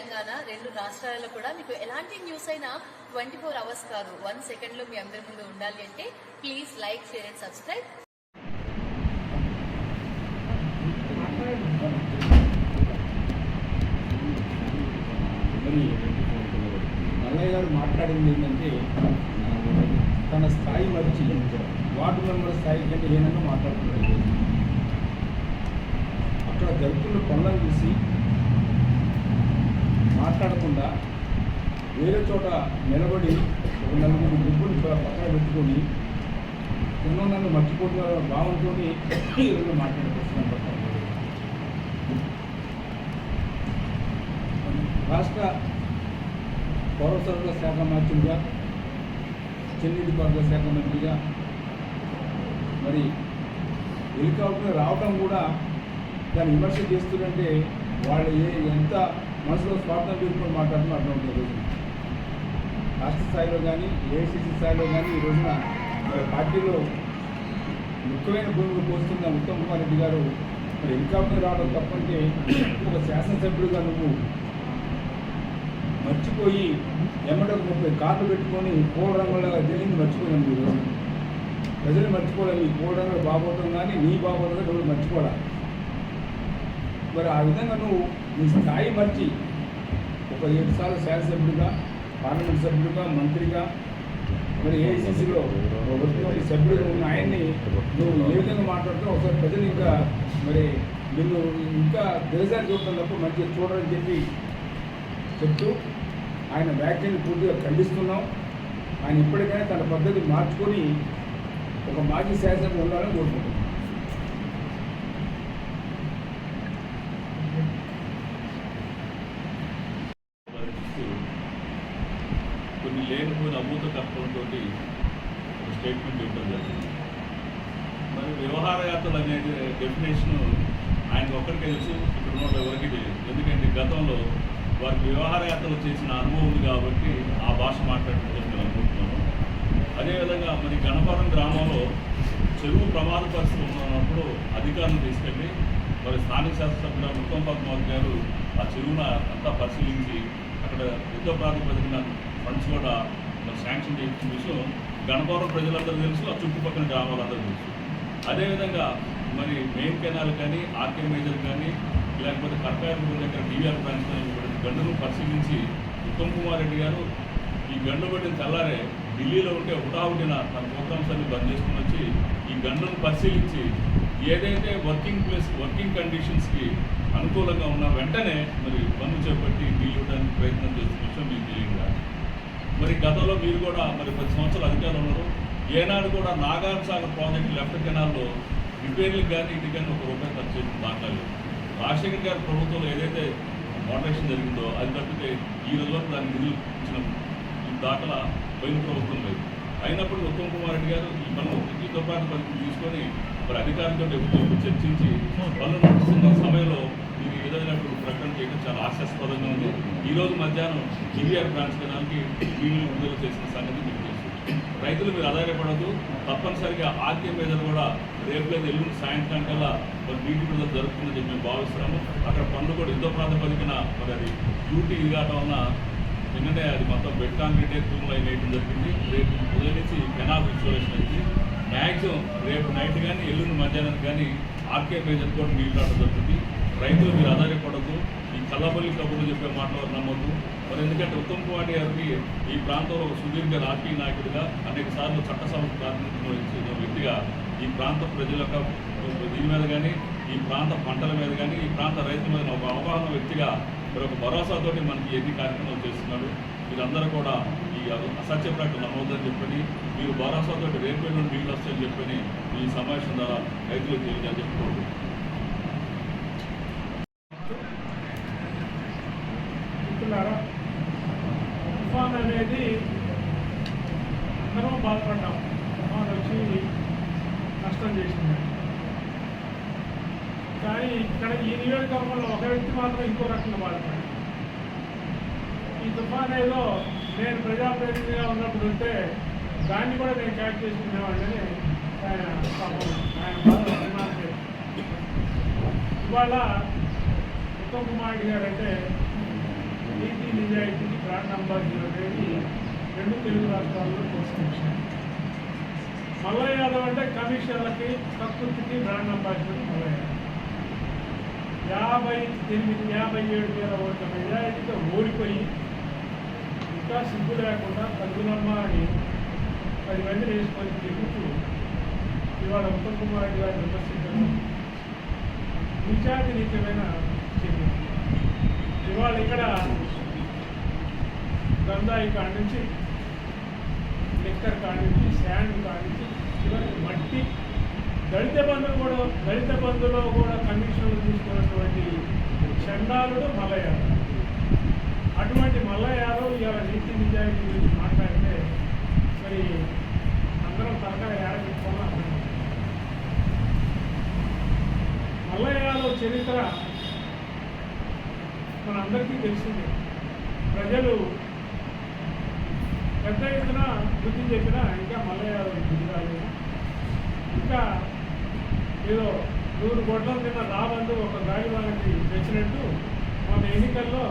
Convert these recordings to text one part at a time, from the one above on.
తెలంగాణ 2 రాష్ట్రాలలో కూడా మీకు ఎలాంటి న్యూస్ అయినా 24 అవర్స్ కాదు 1 సెకండ్లో మీ అందరి ముందు ఉండాలి అంటే please like, share and subscribe. Nallayya గారు మాట్లాడింది ఏంటంటే తన స్థాయి మరిచి వార్డు మెంబర్ స్థాయి కంటే ఏమైనా మాట్లాడుతున్నాడు. అక్కడ దళితుల పనులను చూసి మాట్లాడకుండా వేరే చోట నిలబడి ఒక 4 గుంపులు పక్కన పెట్టుకొని నన్ను మర్చిపోతున్న భావంతో ఈరోజు మాట్లాడుతున్నాను. రాష్ట్ర పౌర సరఫరా శాఖ మంత్రిగా, చెన్నీటిపారుదల శాఖ మంత్రిగా మరి హెలికాప్టర్ రావటం కూడా దాన్ని విమర్శ చేస్తుందంటే వాళ్ళు ఎంత మనసులో స్వార్థం పెట్టుకొని మాట్లాడుతున్నా అర్థం ఉంటుంది. రోజున రాష్ట్ర స్థాయిలో కానీ ఏఐసిసి స్థాయిలో కానీ ఈ రోజున పార్టీలో ముఖ్యమైన భూమిక పోస్తున్న ఉత్తమ్ కుమార్ రెడ్డి గారు మరి హెలికాప్టర్ రావడం తప్పంటే ఒక శాసనసభ్యుడిగా నువ్వు మర్చిపోయి ఎమ్మటకు 30 కార్లు పెట్టుకొని కోడ రంగులుగా జరిగింది మర్చిపోయాను. మీరు ప్రజలు మర్చిపోలేదు. ఈ కోడ రంగులు బాగోవటం కానీ నీ బాగోవడం నువ్వు మర్చిపోవాలి. మరి ఆ విధంగా నువ్వు నీ స్థాయి మర్చి ఒక 7 సార్లు శాసనసభ్యుడిగా, పార్లమెంట్ సభ్యుడిగా, మంత్రిగా, మరి ఏఐసిసిలో వర్కింగ్ సభ్యుడిగా ఉన్న ఆయన్ని నువ్వు ఏ విధంగా మాట్లాడుతావు ఒకసారి ప్రజలు ఇంకా మరి నిన్ను ఇంకా దిగజారి చూడటం తప్ప మంచిగా చూడరని చెప్తూ ఆయన వ్యాఖ్యలు పూర్తిగా ఖండిస్తున్నాం. ఆయన ఇప్పటికైనా తన పద్ధతి మార్చుకొని ఒక మాజీ శాసనసభ్యుడు ఉండాలని కోరుకుంటున్నాం. కొన్ని లేనిపోయిన అభూత కల్పనతో ఒక స్టేట్మెంట్ ఇవ్వడం జరిగింది. మరి వ్యవహార యాత్రలు అనేది డెఫినేషన్ ఆయనకు ఒక్కరికే తెలుసు, ఇక్కడ ఉన్న ఎవరికి తెలియదు. ఎందుకంటే గతంలో వారికి వ్యవహార యాత్రలు చేసిన అనుభవం ఉంది కాబట్టి ఆ భాష మాట్లాడుకోవడం నేను అనుకుంటున్నాను. అదేవిధంగా మరి గణపురం గ్రామంలో చెరువు ప్రమాద పరిస్థితి ఉన్నప్పుడు అధికారులను తీసుకెళ్ళి మరి స్థానిక శాసనసభ్యులు ఉత్తమ్ కుమార్ గారు ఆ చెరువును అంతా పరిశీలించి అక్కడ యుద్ధ ప్రాతిపదికన ఫండ్స్ కూడా మరి శాంక్షన్ చేయించిన విషయం గణపురం ప్రజలందరూ తెలుసు, ఆ చుట్టుపక్కల గ్రామాలందరూ తెలుసు. అదేవిధంగా మరి మెయిన్ కెనాల్ కానీ, ఆర్కే మేజర్ కానీ, లేకపోతే కర్కాయపూర్ దగ్గర డివిఆర్ బ్రాంచ్లో గండును పరిశీలించి ఉత్తమ్ కుమార్ రెడ్డి గారు ఈ గండు పట్టిన తెల్లారే ఢిల్లీలో ఉంటే హుటాహుటిన తన ప్రోగ్రామ్స్ అన్ని బంద్ చేసుకుని వచ్చి ఈ గండును పరిశీలించి ఏదైతే వర్కింగ్ కండిషన్స్కి అనుకూలంగా ఉన్న వెంటనే మరి పనులు చేపట్టి ఇవ్వడానికి ప్రయత్నం చేస్తున్న విషయం మీకు తెలియదు. మరి గతంలో మీరు కూడా మరి 10 సంవత్సరాలు అధికారులు ఉన్నారు. ఏనాడు కూడా నాగార్జున సాగర్ ప్రాజెక్టు లెఫ్ట్ కెనాల్లో రిపేర్లకు కానీ ఇంటికి కానీ ₹1 ఖర్చు చేసిన దాఖలాలు రాజశేఖర్ గారి ప్రభుత్వంలో ఏదైతే మోడరేషన్ జరిగిందో అది తప్పితే ఈ రోజులో దానికి నిధులు ఇచ్చిన దాఖలా పోయిన ప్రభుత్వం లేదు. అయినప్పుడు ఉత్తమ్ కుమార్ రెడ్డి గారు ఈ పనులు యుద్ధపాటు పరిస్థితి తీసుకొని మరి అధికారులతో ఎప్పుడు చర్చించి పనులు నడుస్తున్న సమయంలో ఇది ఏదైనప్పుడు ప్రకటన చేయడం చాలా ఆశాస్పదంగా ఉంది. ఈరోజు మధ్యాహ్నం డివిఆర్ బ్రాంచ్ కెనాల్కి నీళ్లు విడుదల చేసిన సంగతి మీకు తెలుసు. రైతులు మీరు ఆధారపడదు, తప్పనిసరిగా ఆర్కే మీద కూడా రేపు లేదు ఎల్లుండి సాయంత్రం కల్లా మరి నీటి విడుదల జరుగుతుందని చెప్పి మేము భావిస్తున్నాము. అక్కడ పనులు కూడా యుద్ధ ప్రాతిపదికన మరి అది డ్యూటీ ఇది కావడం వలన నిన్ననే అది మొత్తం బెడ్ కాంక్రీటే తూములు వేయడం జరిగింది. రేపు ఉదయం నుంచి కెనాల్ ఇన్స్టాలేషన్ అయింది. మ్యాక్సిమం రేపు నైట్ కానీ ఎల్లుండి మధ్యాహ్నానికి కానీ ఆర్కే మేజర్ కూడా నీళ్ళు రావడం జరుగుతుంది. రైతులు మీరు ఆధారపడద్దు, ఈ కల్లబల్లి కబుర్లు చెప్పే మాటలు నమ్మద్దు. మరి ఎందుకంటే ఉత్తమ్ కుమార్ గారికి ఈ ప్రాంతంలో సుదీర్ఘ రాజకీయ నాయకుడిగా అనేక సార్లు చట్టసభకు ప్రాతినిధ్యం వ్యక్తిగా ఈ ప్రాంత ప్రజల యొక్క దీని మీద కానీ, ఈ ప్రాంత పంటల మీద కానీ, ఈ ప్రాంత రైతుల మీద ఒక అవగాహన వ్యక్తిగా మరి ఒక భరోసాతోటి మనకి ఎన్ని కార్యక్రమాలు చేస్తున్నాడు. మీరందరూ కూడా ఈ అసత్య ప్రకటన నమ్మొద్దని చెప్పని, మీరు భరోసాతోటి రేపు నుండి నీళ్ళు వస్తాయని చెప్పని ఈ సమావేశం ద్వారా రైతులకు తెలియజేయాలని చెప్పుకోండి. తుఫాన్ అనేది అందరం బాధపడ్డాం. తుఫాన్ వచ్చి నష్టం చేసింది. కానీ ఇక్కడ ఈ నియోజకవర్గంలో ఒక వ్యక్తి మాత్రం ఇంకో రకంగా బాధపడ్డాడు. ఈ తుఫాన్ ఏదో నేను ప్రజాప్రతినిధిగా ఉన్నప్పుడు ఉంటే దాన్ని కూడా నేను క్యాచ్ చేసుకునేవాడిని ఆయన బాధ. ఇవాళ ఉత్తమ్ కుమార్ రెడ్డి గారు అంటే ఈ నిజాయితీకి బ్రాండ్ అంబాసిడర్ అనేది 2 తెలుగు రాష్ట్రాల్లో తెలిసిన విషయం. మల్లయ్య యాదవ్ అంటే కమిషన్లకి కక్కుర్తికి బ్రాండ్ అంబాసిడర్ మల్లయ్య యాదవ్. 57,000 ఓట్ల మెజారిటీతో ఓడిపోయి ఇంకా సిగ్గు లేకుండా తగ్గునమ్మ అని 10 మందిని వేసుకొని తిరుగుతూ ఇవాళ ఉత్తమ్ కుమార్ రెడ్డి గారిని విమర్శించడం నీచాతినీచమైన చర్య. ఇవాళ ఇక్కడ గంధాయి కాడి నుంచి, లిక్కర్ కాడి నుంచి, శాండ్ కాడి నుంచి చివరికి మట్టి, దళిత బంధులో కూడా కమిషన్లు తీసుకున్నటువంటి చండాలుడు మల్లయ్య యాదవ్. అటువంటి మల్లయ్య యాదవ్ ఇవాళ నీతి నిజాయితీ గురించి మాట్లాడితే మరి అందరం తరగా ఏడబెట్టుకోవాలని అర్థం. మల్లయ్య యాదవ్ చరిత్ర మనందరికీ తెలిసిందే. ప్రజలు పెద్ద ఎత్తున బుద్ధి చెప్పినా ఇంకా మల్లయ్య యాదవ్ బుద్ధి రాలేదు. ఇంకా ఏదో 100 కోట్ల తిన్న రాబందు ఒక గాలి వాళ్ళకి తెచ్చినట్టు మన ఎన్నికల్లో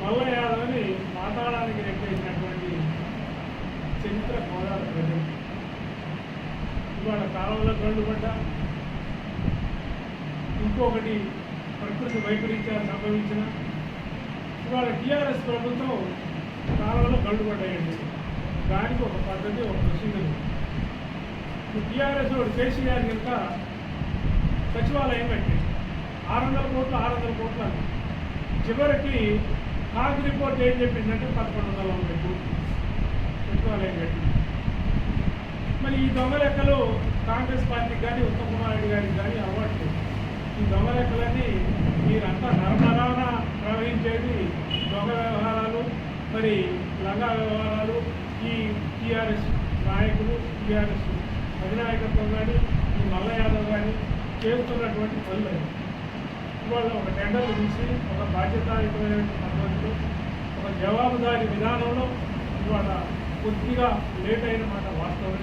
మల్లయ్య యాదవ్ని మాట్లాడడానికి నెట్టేసినటువంటి చరిత్ర కోదాల ప్రజలు. ఇవాళ కాలంలో గండుపడ్డా, ఇంకొకటి ప్రకృతి వైపరీత్యాలు సంభవించిన ఇవాళ టీఆర్ఎస్ ప్రభుత్వం కాలంలో గండుపడ్డాయండి. దానికి ఒక పద్ధతి, ఒక ప్రొసీజర్. టీఆర్ఎస్ వాడు కేసీఆర్ కనుక సచివాలయం పెట్టింది 600 కోట్లు అని. చివరికి కాగ్ రిపోర్ట్ ఏం చెప్పిందంటే 1190 కోట్లు సచివాలయం పెట్టింది. మరి ఈ దొంగ లెక్కలు కాంగ్రెస్ పార్టీకి కానీ ఉత్తమ్ కుమార్ రెడ్డి గారికి కానీ అవ్వట్లేదు. ఈ దొంగ లెక్కలన్నీ మీరంతా నరనరాన ప్రవహించేది దొంగ వ్యవహారాలు, మరి లంగా వ్యవహారాలు. ఈ టీఆర్ఎస్ నాయకులు, టీఆర్ఎస్ అధినాయకత్వం కానీ, ఈ మల్లయ్య యాదవ్ కానీ చేస్తున్నటువంటి పనులు. ఇవాళ ఒక టెండర్లు తీసి ఒక బాధ్యతాయుతమైనటువంటి పద్ధతిలో, ఒక జవాబుదారీ విధానంలో ఇవాళ కొద్దిగా లేట్ అయిన మాట వాస్తవం.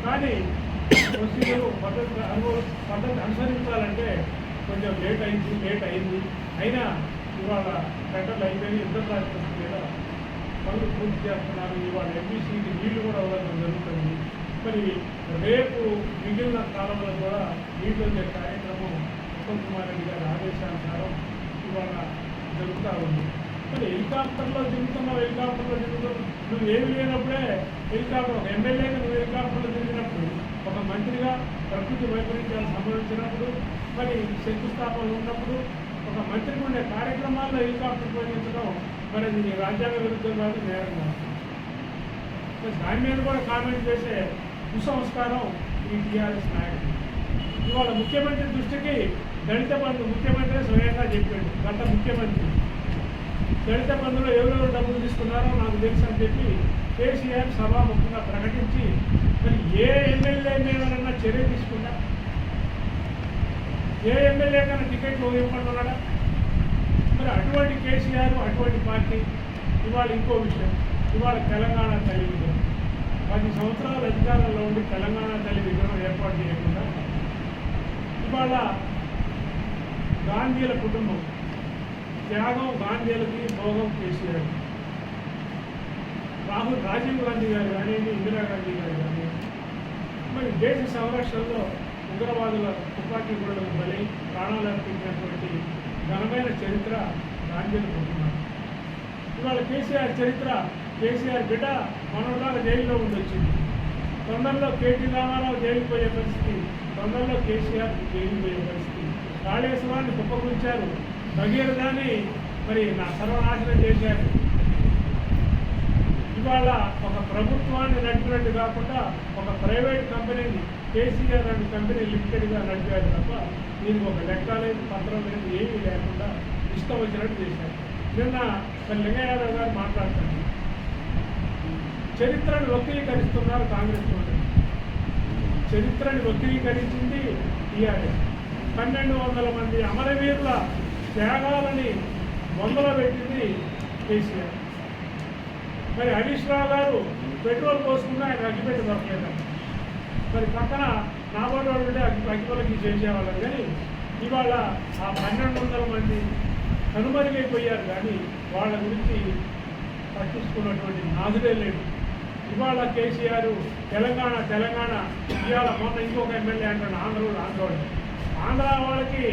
కానీ ప్రొసీజర్ పద్ధతి అనుసరించాలంటే కొంచెం లేట్ అయింది. అయినా ఇవాళ టెండర్లు అయిపోయి యుద్ధ ప్రాతిపదిక మీద పనులు పూర్తి చేస్తున్నారు. ఇవాళ ఎంబీసీకి నీళ్లు కూడా ఇవ్వడం జరుగుతుంది. మరి రేపు మిగిలిన కాలంలో కూడా నీళ్లు వచ్చే కార్యక్రమం ఉత్తమ్ కుమార్ రెడ్డి గారి ఆదేశానుసారం ఇవాళ జరుగుతూ ఉంది. మరి హెలికాప్టర్లో దిగుతున్నావు, నువ్వు ఏమి లేనప్పుడే హెలికాప్టర్, ఒక ఎమ్మెల్యేగా నువ్వు హెలికాప్టర్లో దిగినప్పుడు, ఒక మంత్రిగా ప్రకృతి వైపరీత్యాలు సంభవించినప్పుడు, మరి శంకుస్థాపనలు ఉన్నప్పుడు, ఒక మంత్రికి ఉండే కార్యక్రమాల్లో హెలికాప్టర్ ఉపయోగించడం మరి అది రాజ్యాంగ విరుద్ధం కాదు, నేరం కాదు. దాని మీద కూడా కామెంట్ చేసే కుసంస్కారం ఈ టీఆర్ఎస్ నాయకుడు. ఇవాళ ముఖ్యమంత్రి దృష్టికి దళిత బంధు ముఖ్యమంత్రి స్వయంగా చెప్పాడు. గత ముఖ్యమంత్రి దళిత బంధులో ఎవరెవరు డబ్బులు తీసుకున్నారో నాకు తెలుసు అని చెప్పి కేసీఆర్ సభాముఖంగా ప్రకటించి, మరి ఏ ఎమ్మెల్యే మీదనన్నా చర్య తీసుకున్నా, ఏ ఎమ్మెల్యే కన్నా టికెట్లు ఇవ్వమంటున్నాడా? మరి అటువంటి కేసీఆర్, అటువంటి పార్టీ. ఇవాళ ఇంకో విషయం, ఇవాళ తెలంగాణ తల్లి విగ్రహం 10 సంవత్సరాల అధికారంలో ఉండి తెలంగాణ తల్లి విగ్రహం ఏర్పాటు చేయకుండా ఇవాళ గాంధీల కుటుంబం త్యాగం, గాంధీలకి భోగం కేసీఆర్, రాజీవ్ గాంధీ గారు కానివ్వండి, ఇందిరాగాంధీ గారు కానివ్వండి, మరి దేశ సంరక్షణలో ఉగ్రవాదుల తుపాకీ గుళ్ళకు బలి ప్రాణాలు అర్పించినటువంటి ఘనమైన చరిత్ర గాంధీల కుటుంబం. ఇవాళ కేసీఆర్ చరిత్ర, కేసీఆర్ బిడ్డ మనోళ్ళగా జైల్లో ఉండొచ్చింది. తొందరలో కేటీ రామారావు జైలుకు పోయే పరిస్థితి, తొందరలో కేసీఆర్ జైలుకు పోయే పరిస్థితి. కాళేశ్వరాన్ని కుప్పకూల్చారు, భగీరథాన్ని మరి సర్వనాశనం చేశారు. ఇవాళ ఒక ప్రభుత్వాన్ని నడిపినట్టు కాకుండా ఒక ప్రైవేట్ కంపెనీని, కేసీఆర్ అనే కంపెనీ లిమిటెడ్గా నడిపారు తప్ప దీనికి ఒక లెక్క లేదు, పత్రం లేదు, ఏమీ లేకుండా ఇష్టం వచ్చినట్టు చేశారు. నిన్న లింగయ్య యాదవ్ గారు మాట్లాడుతున్నారు, చరిత్రను వక్రీకరిస్తున్నారు కాంగ్రెస్ వాళ్ళు. చరిత్రను వక్రీకరించింది టీఆర్ఎస్. 1200 మంది అమరవీరుల త్యాగాలని వందలో పెట్టింది కేసీఆర్. మరి హరీష్ రావు గారు పెట్రోల్ పోసుకున్నా ఆయన అగ్గిపెట్టి దొరకలేదు. మరి పక్కన నాబోటి ఉంటే అగ్గిపొలకి చేసేవాళ్ళం. కానీ ఇవాళ ఆ 1200 మంది కనుమరుగైపోయారు, కానీ వాళ్ళ గురించి పట్టించుకున్నటువంటి నాదుడే లేడు. ఇవాళ కేసీఆర్ తెలంగాణ ఇవాళ మొన్న ఇంకొక ఎమ్మెల్యే అంటాడు ఆంధ్ర వాళ్ళకి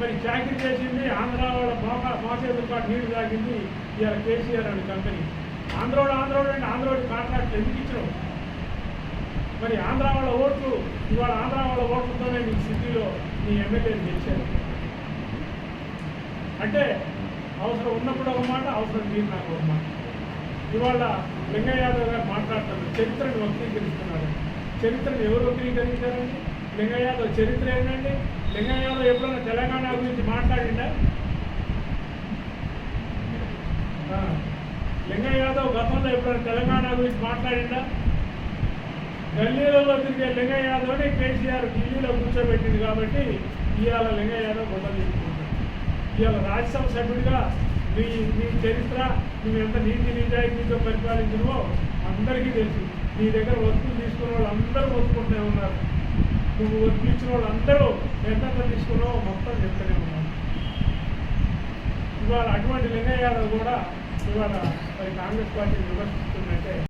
మరి చాకరీ చేసింది, ఆంధ్ర వాళ్ళ మోసేదు కాదు నీళ్లు తాగింది ఇవాళ కేసీఆర్ అనే కంపెనీ. ఆంధ్రోడు అంటే ఆంధ్రోడి కాంట్రాక్ట్ ఎందుకు ఇచ్చినావు? మరి ఆంధ్ర వాళ్ళ ఓట్లు ఇవాళ ఆంధ్ర వాళ్ళ ఓట్లతోనే నీకు సిటీలో నీ ఎమ్మెల్యేలు గెలిచారు. అంటే అవసరం ఉన్నప్పుడు ఒక మాట, అవసరం తీరినాక ఒక మాట. ఇవాళ లింగయ్య యాదవ్ గారు మాట్లాడుతున్నారు, చరిత్రను వక్రీకరిస్తున్నారు. చరిత్రను ఎవరు వక్రీకరించారండి? లింగయ్య యాదవ్ చరిత్ర ఏంటండి? లింగయ్య యాదవ్ ఎప్పుడైనా తెలంగాణ గురించి మాట్లాడిందా? లింగయ్య యాదవ్ గతంలో ఎప్పుడైనా తెలంగాణ గురించి మాట్లాడిందా? గల్లీలలో తిరిగే లింగయ్య యాదవ్ని కేసీఆర్ ఢిల్లీలో కూర్చోబెట్టింది కాబట్టి ఇవాళ లింగయ్య యాదవ్ గొడవ తీసుకుంటాడు. ఇవాళ రాజ్యసభ సభ్యుడిగా నీ చరిత్ర, నువ్వు ఎంత నీతి నిజాయితీతో పరిపాలించినవో అందరికీ తెలుసు. నీ దగ్గర వస్తువులు తీసుకున్న వాళ్ళు అందరూ ఒప్పుకుంటూనే ఉన్నారు. నువ్వు వస్తువులు ఇచ్చిన వాళ్ళు అందరూ ఎంత తీసుకున్నావో మొత్తం చెప్తూనే ఉన్నారు. ఇవాళ అటువంటి లింగయ్య యాదవ్ కూడా ఇవాళ మరి కాంగ్రెస్ పార్టీని విమర్శిస్తుందంటే